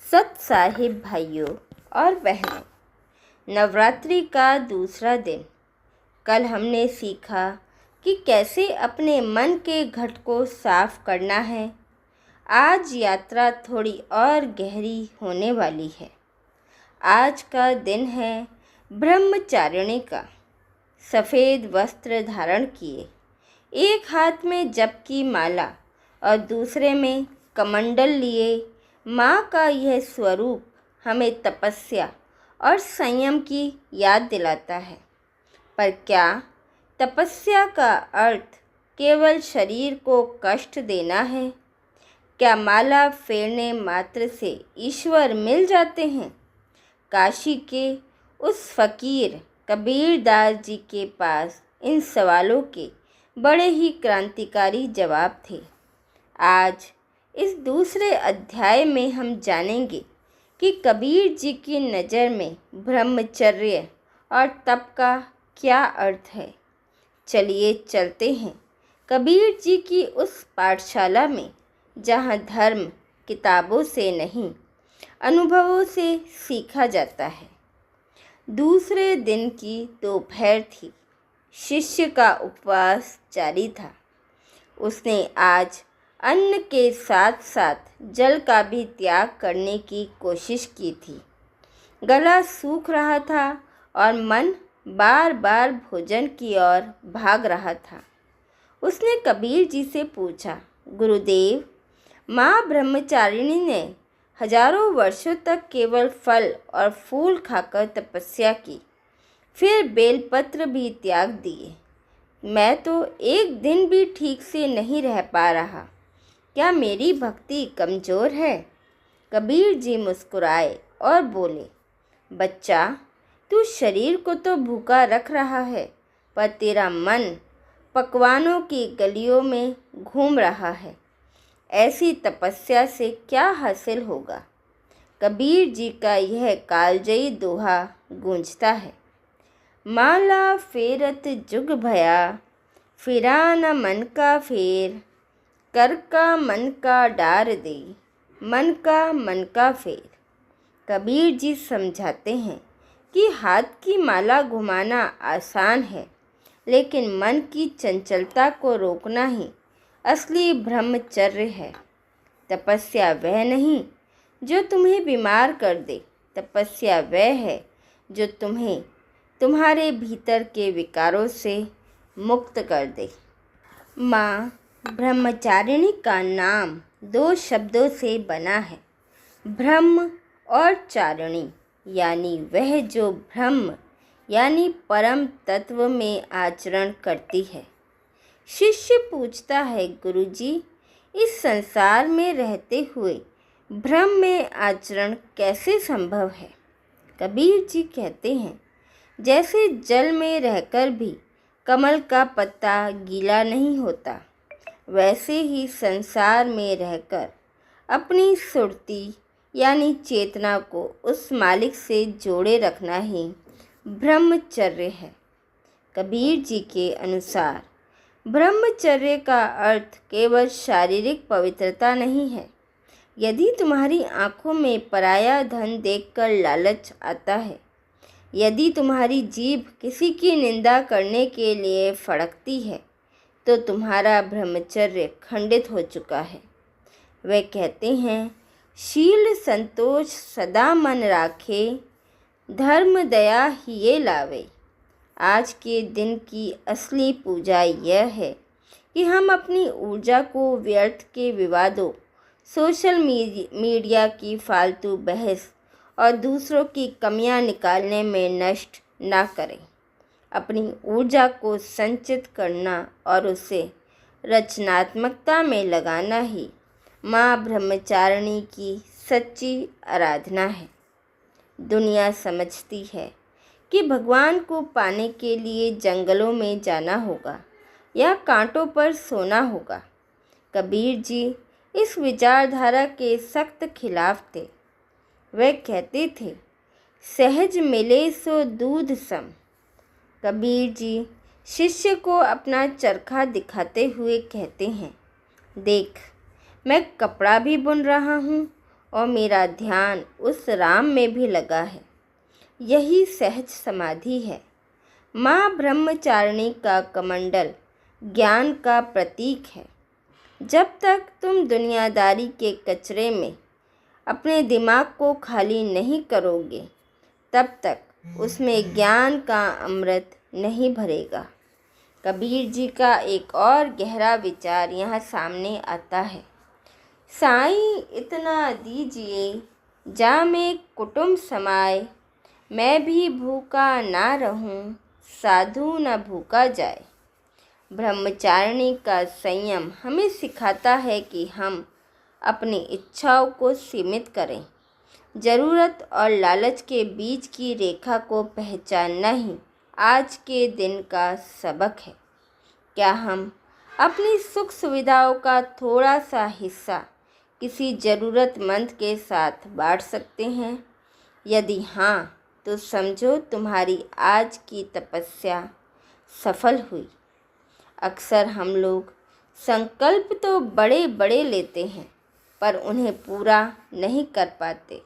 सत साहिब भाइयों और बहनों, नवरात्रि का दूसरा दिन। कल हमने सीखा कि कैसे अपने मन के घट को साफ करना है। आज यात्रा थोड़ी और गहरी होने वाली है। आज का दिन है ब्रह्मचारिणी का। सफ़ेद वस्त्र धारण किए, एक हाथ में जप की माला और दूसरे में कमंडल लिए माँ का यह स्वरूप हमें तपस्या और संयम की याद दिलाता है। पर क्या तपस्या का अर्थ केवल शरीर को कष्ट देना है? क्या माला फेरने मात्र से ईश्वर मिल जाते हैं? काशी के उस फकीर कबीरदास जी के पास इन सवालों के बड़े ही क्रांतिकारी जवाब थे। आज इस दूसरे अध्याय में हम जानेंगे कि कबीर जी की नज़र में ब्रह्मचर्य और तप का क्या अर्थ है। चलिए चलते हैं कबीर जी की उस पाठशाला में जहाँ धर्म किताबों से नहीं, अनुभवों से सीखा जाता है। दूसरे दिन की दोपहर थी। शिष्य का उपवास जारी था। उसने आज अन्न के साथ साथ जल का भी त्याग करने की कोशिश की थी। गला सूख रहा था और मन बार बार भोजन की ओर भाग रहा था। उसने कबीर जी से पूछा, गुरुदेव, माँ ब्रह्मचारिणी ने हजारों वर्षों तक केवल फल और फूल खाकर तपस्या की, फिर बेलपत्र भी त्याग दिए। मैं तो एक दिन भी ठीक से नहीं रह पा रहा। क्या मेरी भक्ति कमज़ोर है? कबीर जी मुस्कुराए और बोले, बच्चा, तू शरीर को तो भूखा रख रहा है, पर तेरा मन पकवानों की गलियों में घूम रहा है। ऐसी तपस्या से क्या हासिल होगा? कबीर जी का यह कालजयी दोहा गूंजता है। माला फेरत जुग भया, फिरा न मन का फेर, कर का मन का डार दे, मन का फेर। कबीर जी समझाते हैं कि हाथ की माला घुमाना आसान है, लेकिन मन की चंचलता को रोकना ही असली ब्रह्मचर्य है। तपस्या वह नहीं जो तुम्हें बीमार कर दे, तपस्या वह है जो तुम्हें तुम्हारे भीतर के विकारों से मुक्त कर दे। माँ ब्रह्मचारिणी का नाम दो शब्दों से बना है, ब्रह्म और चारिणी, यानी वह जो ब्रह्म यानी परम तत्व में आचरण करती है। शिष्य पूछता है, गुरुजी, इस संसार में रहते हुए ब्रह्म में आचरण कैसे संभव है? कबीर जी कहते हैं, जैसे जल में रहकर भी कमल का पत्ता गीला नहीं होता, वैसे ही संसार में रहकर अपनी सुरती यानी चेतना को उस मालिक से जोड़े रखना ही ब्रह्मचर्य है। कबीर जी के अनुसार ब्रह्मचर्य का अर्थ केवल शारीरिक पवित्रता नहीं है। यदि तुम्हारी आँखों में पराया धन देखकर लालच आता है, यदि तुम्हारी जीभ किसी की निंदा करने के लिए फड़कती है, तो तुम्हारा ब्रह्मचर्य खंडित हो चुका है। वे कहते हैं, शील संतोष सदा मन राखे, धर्म दया हिये लावे। आज के दिन की असली पूजा यह है कि हम अपनी ऊर्जा को व्यर्थ के विवादों, सोशल मीडिया की फालतू बहस और दूसरों की कमियां निकालने में नष्ट ना करें। अपनी ऊर्जा को संचित करना और उसे रचनात्मकता में लगाना ही माँ ब्रह्मचारिणी की सच्ची आराधना है। दुनिया समझती है कि भगवान को पाने के लिए जंगलों में जाना होगा या कांटों पर सोना होगा। कबीर जी इस विचारधारा के सख्त खिलाफ थे। वे कहते थे, सहज मिले सो दूध सम। कबीर जी शिष्य को अपना चरखा दिखाते हुए कहते हैं, देख, मैं कपड़ा भी बुन रहा हूँ और मेरा ध्यान उस राम में भी लगा है। यही सहज समाधि है। माँ ब्रह्मचारिणी का कमंडल ज्ञान का प्रतीक है। जब तक तुम दुनियादारी के कचरे में अपने दिमाग को खाली नहीं करोगे, तब तक उसमें ज्ञान का अमृत नहीं भरेगा। कबीर जी का एक और गहरा विचार यहाँ सामने आता है। साईं इतना दीजिए जा में कुटुंब समाए, मैं भी भूखा ना रहूं, साधु न भूखा जाए। ब्रह्मचारिणी का संयम हमें सिखाता है कि हम अपनी इच्छाओं को सीमित करें। ज़रूरत और लालच के बीच की रेखा को पहचानना ही आज के दिन का सबक है। क्या हम अपनी सुख सुविधाओं का थोड़ा सा हिस्सा किसी ज़रूरतमंद के साथ बांट सकते हैं? यदि हाँ, तो समझो तुम्हारी आज की तपस्या सफल हुई। अक्सर हम लोग संकल्प तो बड़े बड़े लेते हैं, पर उन्हें पूरा नहीं कर पाते।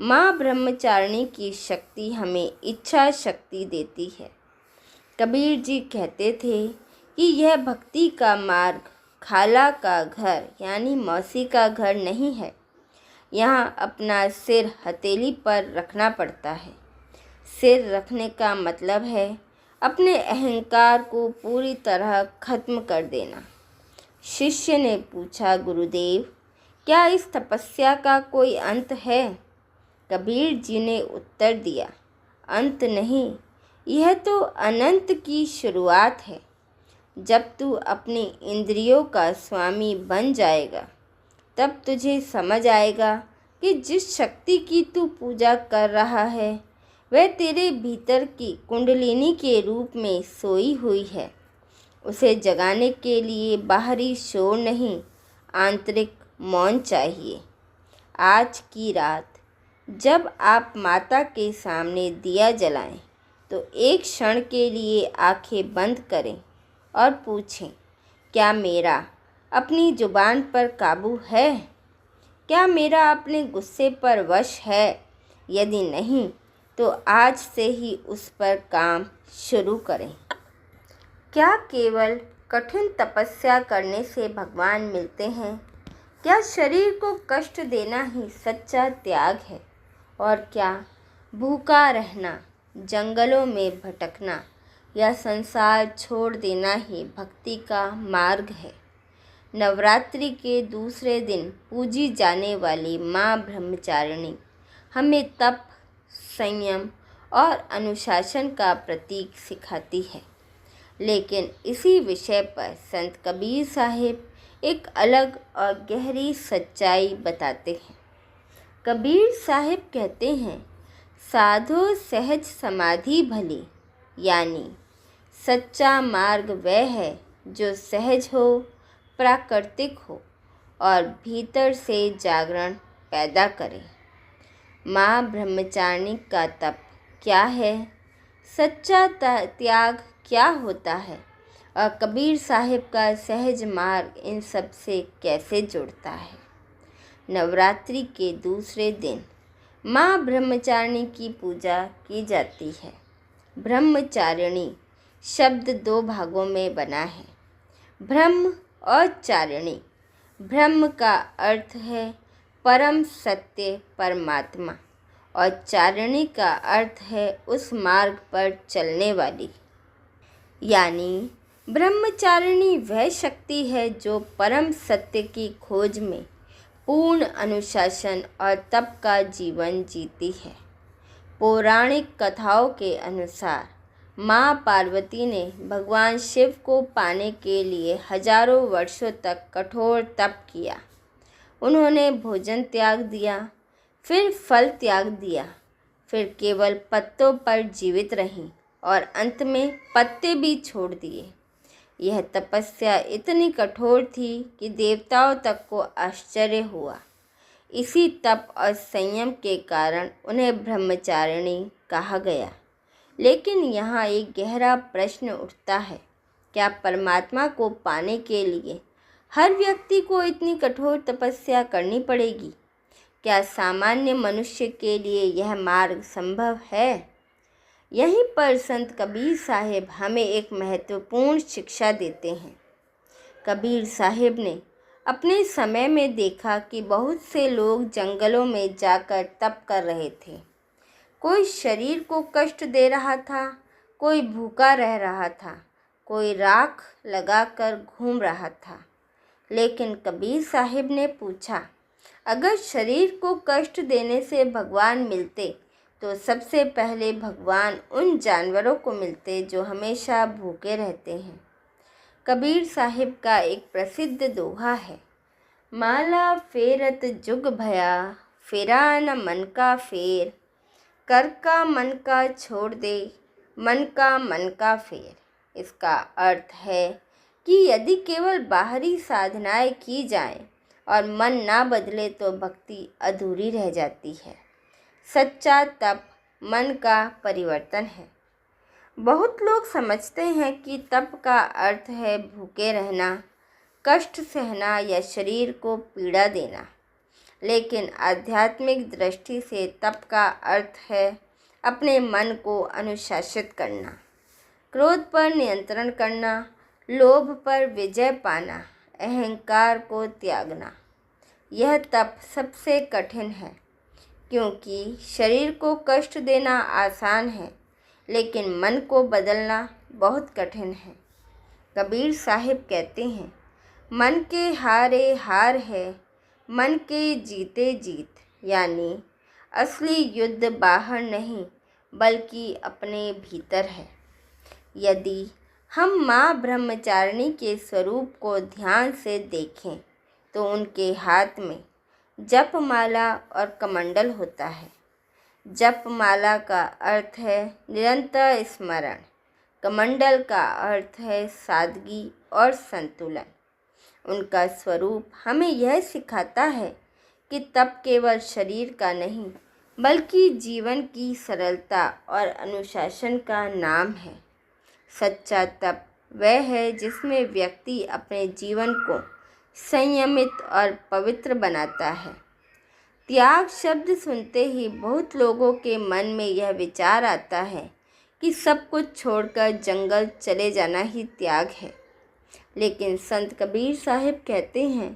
माँ ब्रह्मचारिणी की शक्ति हमें इच्छा शक्ति देती है। कबीर जी कहते थे कि यह भक्ति का मार्ग खाला का घर यानी मौसी का घर नहीं है। यहाँ अपना सिर हथेली पर रखना पड़ता है। सिर रखने का मतलब है अपने अहंकार को पूरी तरह खत्म कर देना। शिष्य ने पूछा, गुरुदेव, क्या इस तपस्या का कोई अंत है? कबीर जी ने उत्तर दिया, अंत नहीं, यह तो अनंत की शुरुआत है। जब तू अपनी इंद्रियों का स्वामी बन जाएगा, तब तुझे समझ आएगा कि जिस शक्ति की तू पूजा कर रहा है, वह तेरे भीतर की कुंडलिनी के रूप में सोई हुई है। उसे जगाने के लिए बाहरी शोर नहीं, आंतरिक मौन चाहिए। आज की रात जब आप माता के सामने दिया जलाएं, तो एक क्षण के लिए आंखें बंद करें और पूछें, क्या मेरा अपनी जुबान पर काबू है? क्या मेरा अपने गुस्से पर वश है? यदि नहीं, तो आज से ही उस पर काम शुरू करें। क्या केवल कठिन तपस्या करने से भगवान मिलते हैं? क्या शरीर को कष्ट देना ही सच्चा त्याग है? और क्या भूखा रहना, जंगलों में भटकना या संसार छोड़ देना ही भक्ति का मार्ग है? नवरात्रि के दूसरे दिन पूजी जाने वाली माँ ब्रह्मचारिणी हमें तप, संयम और अनुशासन का प्रतीक सिखाती है। लेकिन इसी विषय पर संत कबीर साहिब एक अलग और गहरी सच्चाई बताते हैं। कबीर साहिब कहते हैं, साधो सहज समाधि भली, यानी सच्चा मार्ग वह है जो सहज हो, प्राकृतिक हो और भीतर से जागरण पैदा करे। माँ ब्रह्मचारिणी का तप क्या है? सच्चा त्याग क्या होता है? और कबीर साहिब का सहज मार्ग इन सब से कैसे जुड़ता है? नवरात्रि के दूसरे दिन माँ ब्रह्मचारिणी की पूजा की जाती है। ब्रह्मचारिणी शब्द दो भागों में बना है, ब्रह्म और चारिणी। ब्रह्म का अर्थ है परम सत्य परमात्मा और चारिणी का अर्थ है उस मार्ग पर चलने वाली। यानी ब्रह्मचारिणी वह शक्ति है जो परम सत्य की खोज में पूर्ण अनुशासन और तप का जीवन जीती है। पौराणिक कथाओं के अनुसार माँ पार्वती ने भगवान शिव को पाने के लिए हजारों वर्षों तक कठोर तप किया। उन्होंने भोजन त्याग दिया, फिर फल त्याग दिया, फिर केवल पत्तों पर जीवित रहीं और अंत में पत्ते भी छोड़ दिए। यह तपस्या इतनी कठोर थी कि देवताओं तक को आश्चर्य हुआ। इसी तप और संयम के कारण उन्हें ब्रह्मचारिणी कहा गया। लेकिन यहाँ एक गहरा प्रश्न उठता है, क्या परमात्मा को पाने के लिए हर व्यक्ति को इतनी कठोर तपस्या करनी पड़ेगी? क्या सामान्य मनुष्य के लिए यह मार्ग संभव है? यहीं पर संत कबीर साहिब हमें एक महत्वपूर्ण शिक्षा देते हैं। कबीर साहिब ने अपने समय में देखा कि बहुत से लोग जंगलों में जाकर तप कर रहे थे। कोई शरीर को कष्ट दे रहा था, कोई भूखा रह रहा था, कोई राख लगाकर घूम रहा था। लेकिन कबीर साहिब ने पूछा, अगर शरीर को कष्ट देने से भगवान मिलते तो सबसे पहले भगवान उन जानवरों को मिलते जो हमेशा भूखे रहते हैं। कबीर साहिब का एक प्रसिद्ध दोहा है, माला फेरत जुग भया, फेरा न मन का फेर, कर का मन का छोड़ दे, मन का फेर। इसका अर्थ है कि यदि केवल बाहरी साधनाएं की जाएं और मन ना बदले तो भक्ति अधूरी रह जाती है। सच्चा तप मन का परिवर्तन है। बहुत लोग समझते हैं कि तप का अर्थ है भूखे रहना, कष्ट सहना या शरीर को पीड़ा देना। लेकिन आध्यात्मिक दृष्टि से तप का अर्थ है अपने मन को अनुशासित करना, क्रोध पर नियंत्रण करना, लोभ पर विजय पाना, अहंकार को त्यागना। यह तप सबसे कठिन है, क्योंकि शरीर को कष्ट देना आसान है, लेकिन मन को बदलना बहुत कठिन है। कबीर साहिब कहते हैं, मन के हारे हार है, मन के जीते जीत। यानी असली युद्ध बाहर नहीं बल्कि अपने भीतर है। यदि हम माँ ब्रह्मचारिणी के स्वरूप को ध्यान से देखें तो उनके हाथ में जपमाला और कमंडल होता है। जपमाला का अर्थ है निरंतर स्मरण, कमंडल का अर्थ है सादगी और संतुलन। उनका स्वरूप हमें यह सिखाता है कि तप केवल शरीर का नहीं बल्कि जीवन की सरलता और अनुशासन का नाम है। सच्चा तप वह है जिसमें व्यक्ति अपने जीवन को संयमित और पवित्र बनाता है। त्याग शब्द सुनते ही बहुत लोगों के मन में यह विचार आता है कि सब कुछ छोड़कर जंगल चले जाना ही त्याग है। लेकिन संत कबीर साहिब कहते हैं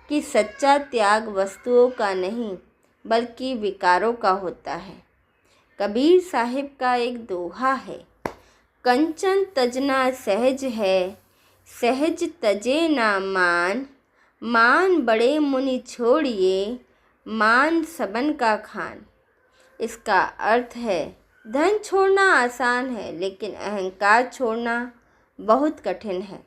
कि सच्चा त्याग वस्तुओं का नहीं बल्कि विकारों का होता है। कबीर साहिब का एक दोहा है, कंचन तजना सहज है, सहज तजे ना मान, मान बड़े मुनि छोड़िए, मान सबन का खान। इसका अर्थ है धन छोड़ना आसान है, लेकिन अहंकार छोड़ना बहुत कठिन है।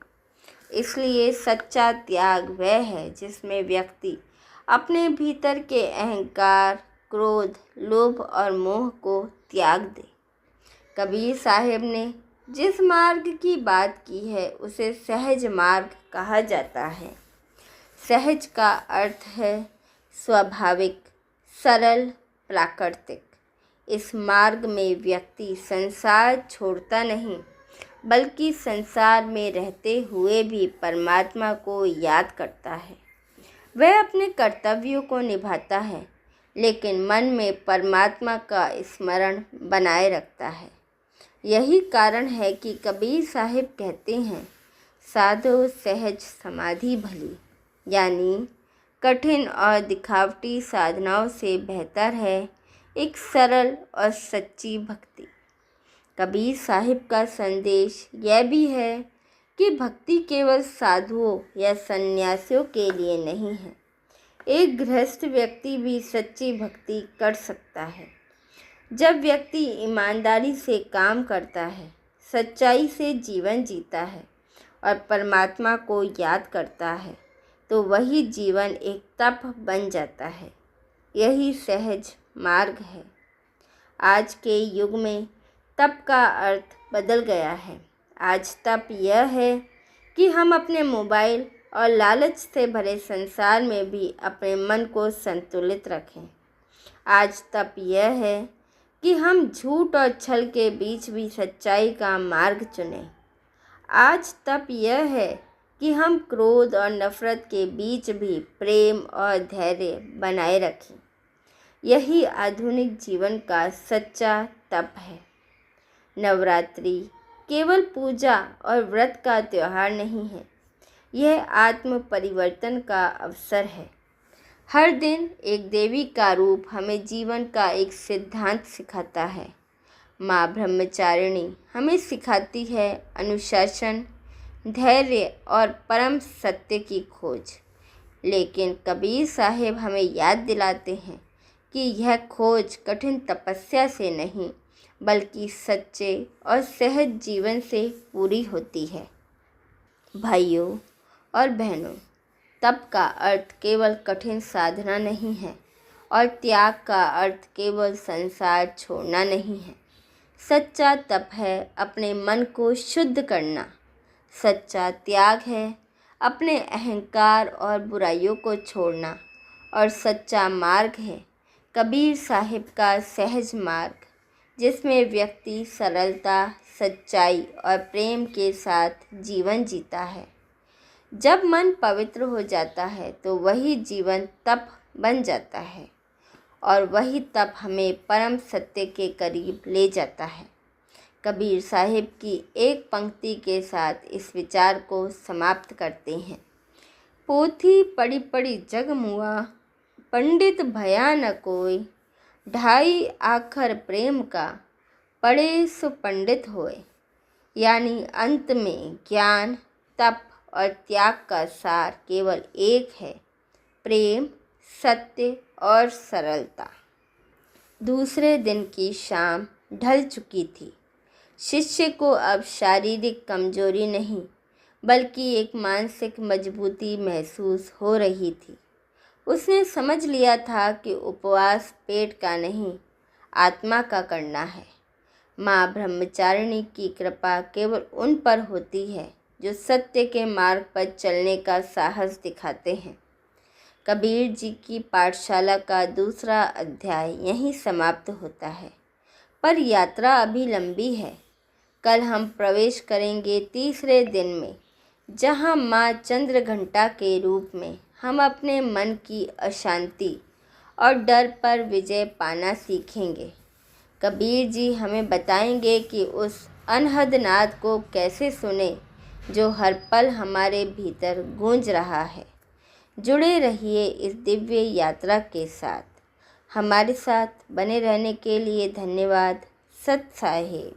इसलिए सच्चा त्याग वह है जिसमें व्यक्ति अपने भीतर के अहंकार, क्रोध, लोभ और मोह को त्याग दे। कबीर साहिब ने जिस मार्ग की बात की है उसे सहज मार्ग कहा जाता है। सहज का अर्थ है स्वाभाविक, सरल, प्राकृतिक। इस मार्ग में व्यक्ति संसार छोड़ता नहीं बल्कि संसार में रहते हुए भी परमात्मा को याद करता है। वह अपने कर्तव्यों को निभाता है, लेकिन मन में परमात्मा का स्मरण बनाए रखता है। यही कारण है कि कबीर साहिब कहते हैं, साधो सहज समाधि भली। यानी कठिन और दिखावटी साधनाओं से बेहतर है एक सरल और सच्ची भक्ति। कबीर साहिब का संदेश यह भी है कि भक्ति केवल साधुओं या सन्यासियों के लिए नहीं है। एक गृहस्थ व्यक्ति भी सच्ची भक्ति कर सकता है। जब व्यक्ति ईमानदारी से काम करता है, सच्चाई से जीवन जीता है और परमात्मा को याद करता है, तो वही जीवन एक तप बन जाता है। यही सहज मार्ग है। आज के युग में तप का अर्थ बदल गया है। आज तप यह है कि हम अपने मोबाइल और लालच से भरे संसार में भी अपने मन को संतुलित रखें। आज तप यह है कि हम झूठ और छल के बीच भी सच्चाई का मार्ग चुनें। आज तप यह है कि हम क्रोध और नफरत के बीच भी प्रेम और धैर्य बनाए रखें। यही आधुनिक जीवन का सच्चा तप है। नवरात्रि केवल पूजा और व्रत का त्यौहार नहीं है, यह आत्म परिवर्तन का अवसर है। हर दिन एक देवी का रूप हमें जीवन का एक सिद्धांत सिखाता है। माँ ब्रह्मचारिणी हमें सिखाती है अनुशासन, धैर्य और परम सत्य की खोज। लेकिन कबीर साहिब हमें याद दिलाते हैं कि यह खोज कठिन तपस्या से नहीं, बल्कि सच्चे और सहज जीवन से पूरी होती है। भाइयों और बहनों, तप का अर्थ केवल कठिन साधना नहीं है और त्याग का अर्थ केवल संसार छोड़ना नहीं है। सच्चा तप है अपने मन को शुद्ध करना, सच्चा त्याग है अपने अहंकार और बुराइयों को छोड़ना, और सच्चा मार्ग है कबीर साहिब का सहज मार्ग, जिसमें व्यक्ति सरलता, सच्चाई और प्रेम के साथ जीवन जीता है। जब मन पवित्र हो जाता है तो वही जीवन तप बन जाता है, और वही तप हमें परम सत्य के करीब ले जाता है। कबीर साहिब की एक पंक्ति के साथ इस विचार को समाप्त करते हैं। पोथी पढ़ी पढ़ी जग मुआ, पंडित भया न कोई, ढाई आखर प्रेम का, पढ़े सो पंडित होए। यानी अंत में ज्ञान, तप और त्याग का सार केवल एक है, प्रेम, सत्य और सरलता। दूसरे दिन की शाम ढल चुकी थी। शिष्य को अब शारीरिक कमजोरी नहीं, बल्कि एक मानसिक मजबूती महसूस हो रही थी। उसने समझ लिया था कि उपवास पेट का नहीं, आत्मा का करना है। माँ ब्रह्मचारिणी की कृपा केवल उन पर होती है जो सत्य के मार्ग पर चलने का साहस दिखाते हैं। कबीर जी की पाठशाला का दूसरा अध्याय यहीं समाप्त होता है, पर यात्रा अभी लंबी है। कल हम प्रवेश करेंगे तीसरे दिन में, जहाँ माँ चंद्रघंटा के रूप में हम अपने मन की अशांति और डर पर विजय पाना सीखेंगे। कबीर जी हमें बताएंगे कि उस अनहद नाद को कैसे सुने जो हर पल हमारे भीतर गूंज रहा है। जुड़े रहिए इस दिव्य यात्रा के साथ। हमारे साथ बने रहने के लिए धन्यवाद। सत साहिब।